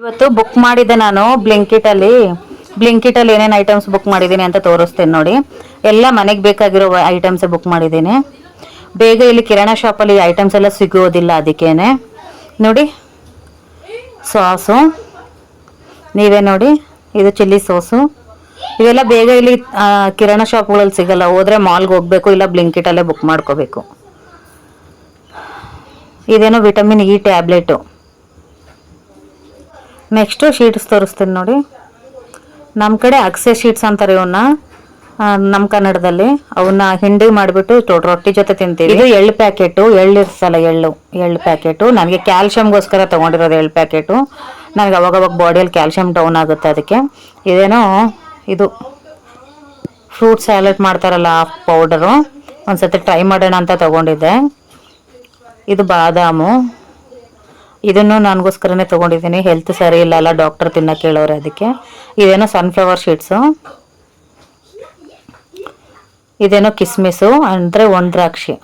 ಇವತ್ತು ಬುಕ್ ಮಾಡಿದ್ದೆ ನಾನು ಬ್ಲಿಂಕಿಟಲ್ಲಿ ಏನೇನು ಐಟಮ್ಸ್ ಬುಕ್ ಮಾಡಿದ್ದೀನಿ ಅಂತ ತೋರಿಸ್ತೇನೆ ನೋಡಿ. ಎಲ್ಲ ಮನೆಗೆ ಬೇಕಾಗಿರೋ ಐಟಮ್ಸ್ ಬುಕ್ ಮಾಡಿದ್ದೀನಿ. ಬೇಗ ಇಲ್ಲಿ ಕಿರಾಣಾ ಶಾಪಲ್ಲಿ ಐಟಮ್ಸ್ ಎಲ್ಲ ಸಿಗೋದಿಲ್ಲ, ಅದಕ್ಕೇನೆ ನೋಡಿ. ಸಾಸು ನೀವೇ ನೋಡಿ, ಇದು ಚಿಲ್ಲಿ ಸಾಸು. ಇವೆಲ್ಲ ಬೇಗ ಇಲ್ಲಿ ಕಿರಾಣಾ ಶಾಪ್ಗಳಲ್ಲಿ ಸಿಗಲ್ಲ, ಹೋದರೆ ಮಾಲ್ಗೆ ಹೋಗಬೇಕು, ಇಲ್ಲ ಬ್ಲಿಂಕಿಟಲ್ಲೇ ಬುಕ್ ಮಾಡ್ಕೋಬೇಕು. ಇದೇನೋ vitamin E tablet. Next sheets ತೋರಿಸ್ತೀನಿ ನೋಡಿ. ನಮ್ಮ ಕಡೆ ಅಕ್ಸೆ ಶೀಟ್ಸ್ ಅಂತಾರೆ ಇವನ್ನ, ನಮ್ಮ ಕನ್ನಡದಲ್ಲಿ. ಅವನ್ನ ಹಿಂಡಿ ಮಾಡಿಬಿಟ್ಟು ರೊಟ್ಟಿ ಜೊತೆ ತಿಂತೀವಿ. ಇದು ಎಳ್ಳು ಪ್ಯಾಕೆಟು, ಇರ್ತಲ್ಲ ಎಳ್ಳು ಪ್ಯಾಕೆಟು. ನನಗೆ ಕ್ಯಾಲ್ಶಿಯಮ್ಗೋಸ್ಕರ ತೊಗೊಂಡಿರೋದು ಎಳ್ಳು ಪ್ಯಾಕೆಟು. ನನಗೆ ಅವಾಗವಾಗ ಬಾಡಿಯಲ್ಲಿ ಕ್ಯಾಲ್ಶಿಯಮ್ ಡೌನ್ ಆಗುತ್ತೆ, ಅದಕ್ಕೆ. ಇದೇನೋ ಇದು ಫ್ರೂಟ್ ಸ್ಯಾಲೆಡ್ ಮಾಡ್ತಾರಲ್ಲ ಆ ಪೌಡರು, ಒಂದ್ಸತಿ ಟ್ರೈ ಮಾಡೋಣ ಅಂತ ತೊಗೊಂಡಿದ್ದೆ. ಇದು ಬಾದಾಮು, ಇದನ್ನು ನನಗೋಸ್ಕರನೇ ತೊಗೊಂಡಿದ್ದೀನಿ. ಹೆಲ್ತ್ ಸರಿ ಇಲ್ಲ, ಡಾಕ್ಟರ್ ತಿನ್ನಕ್ಕೆ ಹೇಳೋರೆ, ಅದಕ್ಕೆ. ಇದೇನೋ ಸನ್ಫ್ಲವರ್ ಶೀಟ್ಸು. ಇದೇನೋ ಕಿಸ್ಮಿಸು ಅಂದರೆ ಒಣದ್ರಾಕ್ಷಿ.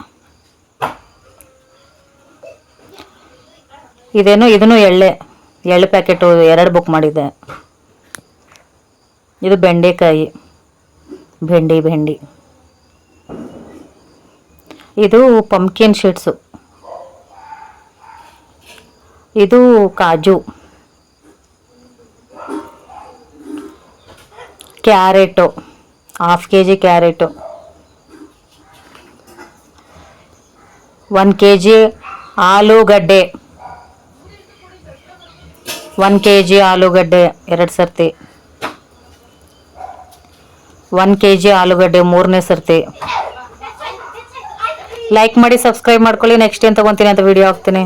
ಇದನ್ನು ಎಳ್ಳು ಪ್ಯಾಕೆಟು 2 ಬುಕ್ ಮಾಡಿದ್ದೆ. ಇದು ಬೆಂಡೆಕಾಯಿ, ಬೆಂಡಿ. ಇದು ಪಂಪ್ಕಿನ್ ಶೀಟ್ಸು. ಇದು ಕಾಜು. Carrot, 1/2 kg carrot. 1 kg ಆಲೂಗಡ್ಡೆ, 1 kg ಆಲೂಗಡ್ಡೆ 2 ಸರ್ತಿ. 1 kg ಆಲೂಗಡ್ಡೆ 3ನೇ ಸರ್ತಿ. ಲೈಕ್ ಮಾಡಿ, ಸಬ್ಸ್ಕ್ರೈಬ್ ಮಾಡ್ಕೊಳ್ಳಿ. ನೆಕ್ಸ್ಟ್ ಏನು ತೊಗೊತೀನಿ ಅಂತ ವಿಡಿಯೋ ಹಾಕ್ತೀನಿ.